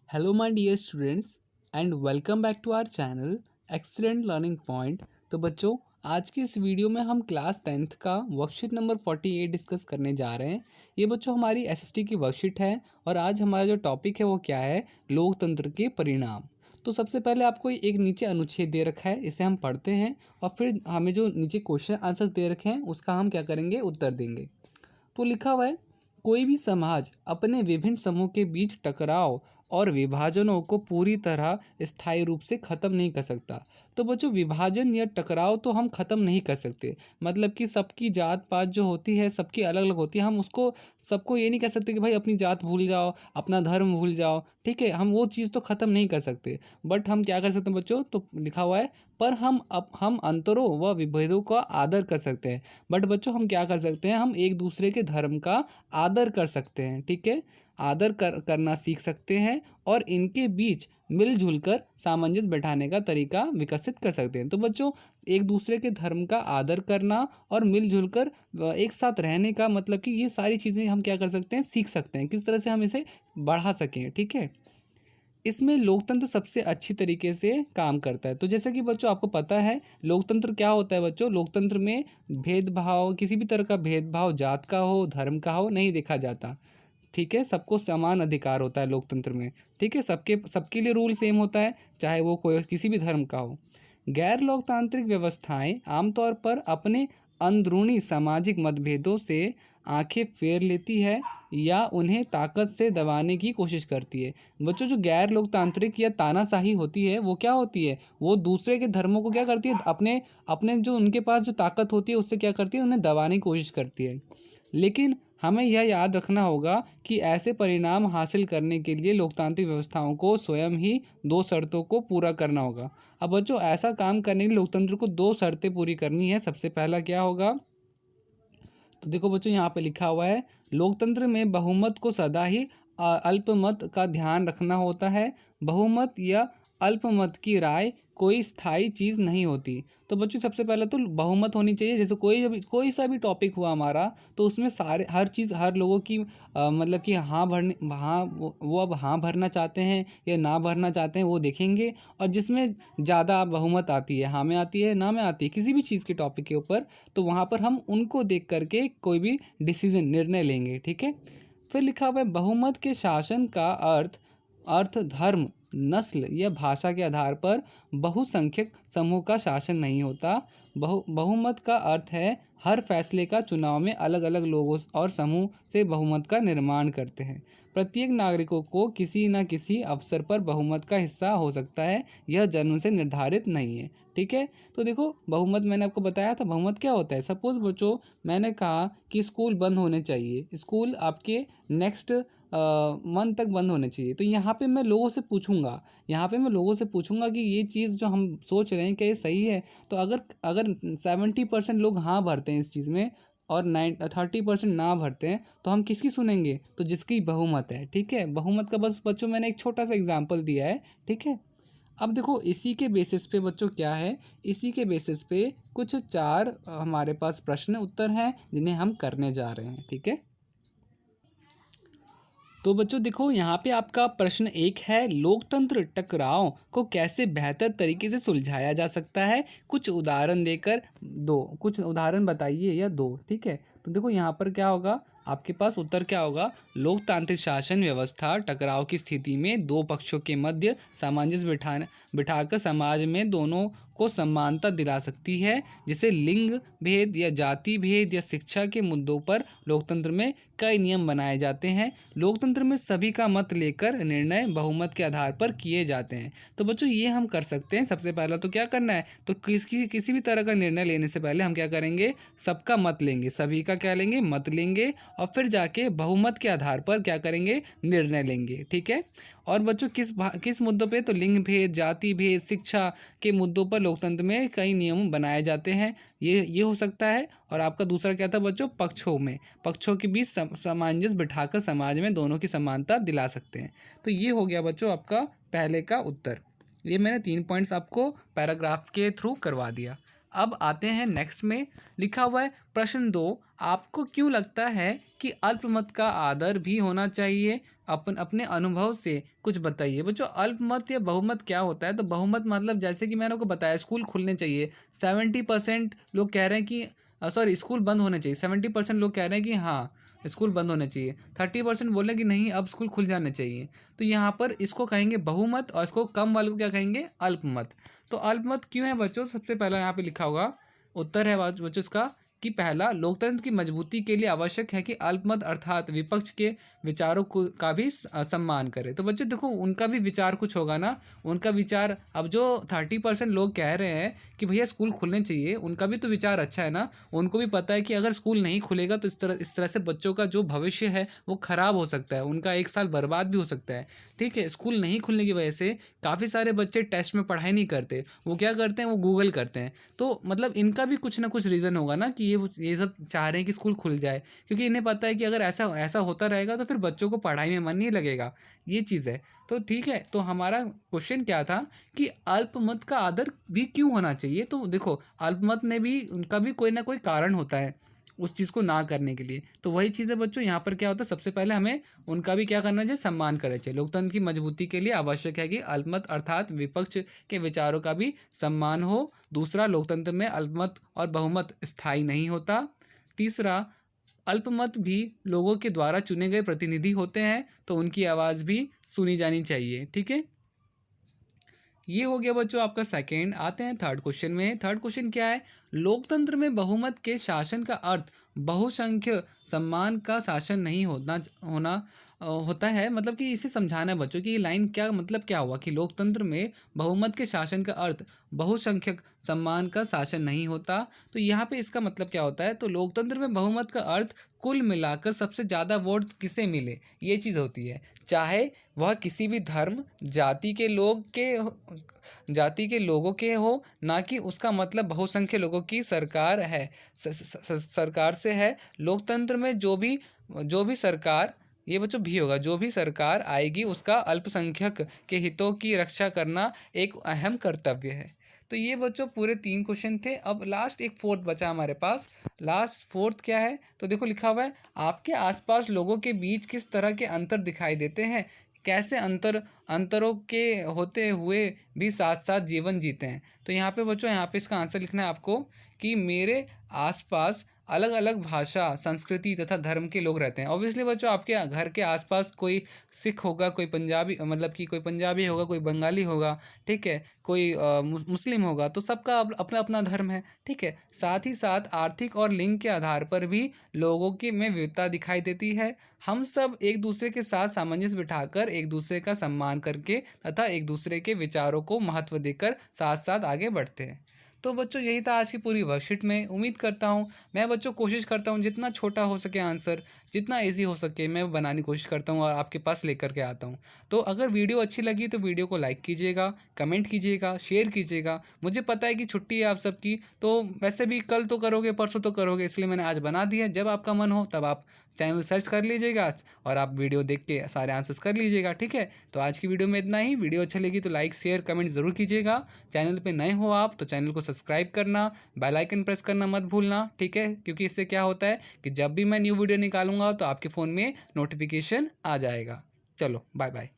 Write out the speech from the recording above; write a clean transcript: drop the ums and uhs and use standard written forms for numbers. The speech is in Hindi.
Hello my dear students and welcome back to our channel excellent learning point. तो बच्चों, आज की इस वीडियो में हम क्लास 10th का वर्कशीट नंबर 48 डिस्कस करने जा रहे हैं। ये बच्चों हमारी एसएसटी की वर्कशीट है और आज हमारा जो टॉपिक है वो क्या है, लोकतंत्र के परिणाम। तो सबसे पहले आपको एक नीचे अनुच्छेद दे रखा है, इसे हम पढ़ते हैं और फिर हमें जो नीचे क्वेश्चन आंसर्स दे रखे हैं उसका हम क्या करेंगे, उत्तर देंगे। तो लिखा हुआ है, कोई भी समाज अपने विभिन्न समूह के बीच टकराव और विभाजनों को पूरी तरह स्थायी रूप से ख़त्म नहीं कर सकता। तो बच्चों, विभाजन या टकराव तो हम ख़त्म नहीं कर सकते। मतलब कि सबकी जात पात जो होती है सबकी अलग अलग होती है, हम उसको सबको ये नहीं कह सकते कि भाई अपनी जात भूल जाओ, अपना धर्म भूल जाओ। ठीक है, हम वो चीज़ तो ख़त्म नहीं कर सकते, बट हम क्या कर सकते हैं बच्चों, तो लिखा हुआ है पर हम अंतरों व विभेदों का आदर कर सकते हैं। बट बच्चों हम क्या कर सकते हैं, हम एक दूसरे के धर्म का आदर कर सकते हैं। ठीक है, आदर करना सीख सकते हैं और इनके बीच मिलजुल कर सामंजस्य बैठाने का तरीका विकसित कर सकते हैं। तो बच्चों, एक दूसरे के धर्म का आदर करना और मिलजुल कर एक साथ रहने का मतलब कि ये सारी चीज़ें हम क्या कर सकते हैं, सीख सकते हैं, किस तरह से हम इसे बढ़ा सकें। ठीक है, इसमें लोकतंत्र सबसे अच्छी तरीके से काम करता है। तो जैसे कि बच्चों आपको पता है लोकतंत्र क्या होता है बच्चों, लोकतंत्र में भेदभाव, किसी भी तरह का भेदभाव जात का हो, धर्म का हो, नहीं देखा जाता। ठीक है, सबको समान अधिकार होता है लोकतंत्र में। ठीक है, सबके सबके लिए रूल सेम होता है, चाहे वो कोई किसी भी धर्म का हो। गैर लोकतांत्रिक व्यवस्थाएं आमतौर पर अपने अंदरूनी सामाजिक मतभेदों से आंखें फेर लेती है या उन्हें ताकत से दबाने की कोशिश करती है। बच्चों, जो गैर लोकतांत्रिक या तानाशाही होती है वो क्या होती है, वो दूसरे के धर्मों को क्या करती है, अपने अपने जो उनके पास जो ताकत होती है उससे क्या करती है, उन्हें दबाने की कोशिश करती है। लेकिन हमें यह याद रखना होगा कि ऐसे परिणाम हासिल करने के लिए लोकतांत्रिक व्यवस्थाओं को स्वयं ही दो शर्तों को पूरा करना होगा। अब बच्चों, ऐसा काम करने के लिए लोकतंत्र को दो शर्तें पूरी करनी है। सबसे पहला क्या होगा, तो देखो बच्चों यहाँ पे लिखा हुआ है, लोकतंत्र में बहुमत को सदा ही अल्पमत का ध्यान रखना होता है। बहुमत या अल्पमत की राय कोई स्थायी चीज़ नहीं होती। तो बच्चों सबसे पहले तो बहुमत होनी चाहिए। जैसे कोई सा भी टॉपिक हुआ हमारा, तो उसमें सारे हर चीज़ हर लोगों की मतलब कि हाँ भरने, हाँ वो अब हाँ भरना चाहते हैं या ना भरना चाहते हैं वो देखेंगे। और जिसमें ज़्यादा बहुमत आती है, हाँ में आती है, ना में आती है, किसी भी चीज़ के टॉपिक के ऊपर, तो वहाँ पर हम उनको देख करके कोई भी डिसीजन निर्णय लेंगे। ठीक है, फिर लिखा हुआ है, बहुमत के शासन का अर्थ अर्थ धर्म, नस्ल या भाषा के आधार पर बहुसंख्यक समूह का शासन नहीं होता। बहुमत का अर्थ है हर फैसले का चुनाव में अलग अलग लोगों और समूह से बहुमत का निर्माण करते हैं। प्रत्येक नागरिकों को किसी न किसी अवसर पर बहुमत का हिस्सा हो सकता है, यह जन्म से निर्धारित नहीं है। ठीक है, तो देखो बहुमत मैंने आपको बताया था, बहुमत क्या होता है। सपोज बच्चों मैंने कहा कि स्कूल बंद होने चाहिए, स्कूल आपके नेक्स्ट मंथ तक बंद होने चाहिए, तो यहाँ पे मैं लोगों से पूछूंगा, यहाँ पे मैं लोगों से पूछूंगा कि ये चीज़ जो हम सोच रहे हैं क्या ये सही है। तो अगर अगर 70% लोग हाँ भरते हैं इस चीज़ में और 30% ना भरते हैं, तो हम किसकी सुनेंगे, तो जिसकी बहुमत है। ठीक है, बहुमत का बस बच्चों मैंने एक छोटा सा एग्जाम्पल दिया है। ठीक है, अब देखो इसी के बेसिस पे बच्चों क्या है, इसी के बेसिस पे कुछ चार हमारे पास प्रश्न उत्तर हैं जिन्हें हम करने जा रहे हैं। ठीक है, तो बच्चों देखो यहाँ पे आपका प्रश्न एक है, लोकतंत्र टकराव को कैसे बेहतर तरीके से सुलझाया जा सकता है, कुछ उदाहरण देकर दो, कुछ उदाहरण बताइए या दो। ठीक है, तो देखो यहाँ पर क्या होगा, आपके पास उत्तर क्या होगा, लोकतांत्रिक शासन व्यवस्था टकराव की स्थिति में दो पक्षों के मध्य सामंजस्य बिठाकर समाज में दोनों को समानता दिला सकती है, जिसे लिंग भेद या जाति भेद या शिक्षा के मुद्दों पर लोकतंत्र में कई नियम बनाए जाते हैं। लोकतंत्र में सभी का मत लेकर निर्णय बहुमत के आधार पर किए जाते हैं। तो बच्चों ये हम कर सकते हैं। सबसे पहला तो क्या करना है, तो किसी भी तरह का निर्णय लेने से पहले हम क्या करेंगे, सबका मत लेंगे, सभी का क्या लेंगे, मत लेंगे, और फिर जाके बहुमत के आधार पर क्या करेंगे, निर्णय लेंगे। ठीक है, और बच्चों किस मुद्दों पे, तो लिंग भेद, जाति भेद, शिक्षा के मुद्दों पर लोकतंत्र में कई नियम बनाए जाते हैं। ये हो सकता है। और आपका दूसरा क्या था बच्चों, पक्षों के बीच सामंजस्य बिठाकर समाज में दोनों की समानता दिला सकते हैं। तो ये हो गया बच्चों आपका पहले का उत्तर। ये मैंने 3 पॉइंट्स आपको पैराग्राफ के थ्रू करवा दिया। अब आते हैं नेक्स्ट में, लिखा हुआ है प्रश्न 2, आपको क्यों लगता है कि अल्पमत का आदर भी होना चाहिए? अपने अनुभव से कुछ बताइए। बच्चों अल्पमत या बहुमत क्या होता है? तो बहुमत मतलब जैसे कि मैंने आपको बताया स्कूल खुलने चाहिए, 70% लोग कह रहे हैं कि सॉरी स्कूल बंद होने चाहिए, 70% लोग कह रहे हैं कि हाँ स्कूल बंद होने चाहिए, 30% बोल रहे हैं कि नहीं अब स्कूल खुल जाने चाहिए। तो यहाँ पर इसको कहेंगे बहुमत और इसको कम वाले को क्या कहेंगे? अल्पमत। तो अल्पमत क्यों है बच्चों? सबसे पहला यहाँ पे लिखा होगा उत्तर है बच्चों इसका कि पहला, लोकतंत्र की मजबूती के लिए आवश्यक है कि अल्पमत अर्थात विपक्ष के विचारों को का भी सम्मान करे। तो बच्चों देखो उनका भी विचार कुछ होगा ना, उनका विचार, अब जो 30% लोग कह रहे हैं कि भैया स्कूल खुलने चाहिए, उनका भी तो विचार अच्छा है ना। उनको भी पता है कि अगर स्कूल नहीं खुलेगा तो इस तरह से बच्चों का जो भविष्य है वो खराब हो सकता है, उनका एक साल बर्बाद भी हो सकता है। ठीक है, स्कूल नहीं खुलने की वजह से काफ़ी सारे बच्चे टेस्ट में पढ़ाई नहीं करते, वो क्या करते हैं, वो गूगल करते हैं। तो मतलब इनका भी कुछ ना कुछ रीज़न होगा ना कि ये सब चाह रहे हैं कि स्कूल खुल जाए, क्योंकि इन्हें पता है कि अगर ऐसा ऐसा होता रहेगा तो फिर बच्चों को पढ़ाई में मन नहीं लगेगा, ये चीज़ है। तो ठीक है, तो हमारा क्वेश्चन क्या था कि अल्पमत का आदर भी क्यों होना चाहिए? तो देखो अल्पमत ने भी, उनका भी कोई ना कोई कारण होता है उस चीज़ को ना करने के लिए। तो वही चीज़ है बच्चों, यहाँ पर क्या होता है, सबसे पहले हमें उनका भी क्या करना चाहिए, सम्मान करना चाहिए। लोकतंत्र की मजबूती के लिए आवश्यक है कि अल्पमत अर्थात विपक्ष के विचारों का भी सम्मान हो। दूसरा, लोकतंत्र में अल्पमत और बहुमत स्थायी नहीं होता। तीसरा, अल्पमत भी लोगों के द्वारा चुने गए प्रतिनिधि होते हैं, तो उनकी आवाज़ भी सुनी जानी चाहिए। ठीक है, ये हो गया बच्चों आपका सेकंड। आते हैं थर्ड क्वेश्चन में। थर्ड क्वेश्चन क्या है, लोकतंत्र में बहुमत के शासन का अर्थ बहुसंख्य सम्मान का शासन नहीं होता है। मतलब कि इसे समझाना है बच्चों कि ये लाइन क्या मतलब क्या हुआ कि लोकतंत्र में बहुमत के शासन का अर्थ बहुसंख्यक सम्मान का शासन नहीं होता। तो यहाँ पे इसका मतलब क्या होता है, तो लोकतंत्र में बहुमत का अर्थ कुल मिलाकर सबसे ज़्यादा वोट किसे मिले, ये चीज़ होती है। चाहे वह किसी भी धर्म जाति के लोगों के हो, ना कि उसका मतलब बहुसंख्य लोगों की सरकार है, सरकार से है। लोकतंत्र में जो भी सरकार, ये बच्चों भी होगा, जो भी सरकार आएगी उसका अल्पसंख्यक के हितों की रक्षा करना एक अहम कर्तव्य है। तो ये बच्चों पूरे 3 क्वेश्चन थे। अब लास्ट एक फोर्थ बचा हमारे पास। लास्ट फोर्थ क्या है, तो देखो लिखा हुआ है, आपके आसपास लोगों के बीच किस तरह के अंतर दिखाई देते हैं? कैसे अंतरों के होते हुए भी साथ साथ जीवन जीते हैं? तो यहाँ पे बच्चों, यहाँ पे इसका आंसर लिखना है आपको कि मेरे आसपास अलग अलग भाषा, संस्कृति तथा धर्म के लोग रहते हैं। ऑब्वियसली बच्चों, आपके घर के आसपास कोई सिख होगा, कोई पंजाबी, मतलब कि कोई पंजाबी होगा, कोई बंगाली होगा, ठीक है, कोई मुस्लिम होगा, तो सबका अपना अपना धर्म है। ठीक है, साथ ही साथ आर्थिक और लिंग के आधार पर भी लोगों की में विविधता दिखाई देती है। हम सब एक दूसरे के साथ सामंजस्य बिठाकर, एक दूसरे का सम्मान करके तथा एक दूसरे के विचारों को महत्व देकर साथ साथ आगे बढ़ते हैं। तो बच्चों यही था आज की पूरी वर्कशीट में। उम्मीद करता हूँ, मैं बच्चों कोशिश करता हूँ जितना छोटा हो सके आंसर, जितना इजी हो सके मैं बनाने की कोशिश करता हूँ और आपके पास लेकर के आता हूँ। तो अगर वीडियो अच्छी लगी तो वीडियो को लाइक कीजिएगा, कमेंट कीजिएगा, शेयर कीजिएगा। मुझे पता है कि छुट्टी है आप सबकी, तो वैसे भी कल तो करोगे, परसों तो करोगे, इसलिए मैंने आज बना दिया। जब आपका मन हो तब आप चैनल सर्च कर लीजिएगा और आप वीडियो देख के सारे आंसर्स कर लीजिएगा। ठीक है, तो आज की वीडियो में इतना ही। वीडियो अच्छा लगी तो लाइक शेयर कमेंट ज़रूर कीजिएगा। चैनल पे नए हो आप तो चैनल को सब्सक्राइब करना, बेल आइकन प्रेस करना मत भूलना। ठीक है, क्योंकि इससे क्या होता है कि जब भी मैं न्यू वीडियो निकालूंगा तो आपके फ़ोन में नोटिफिकेशन आ जाएगा। चलो बाय बाय।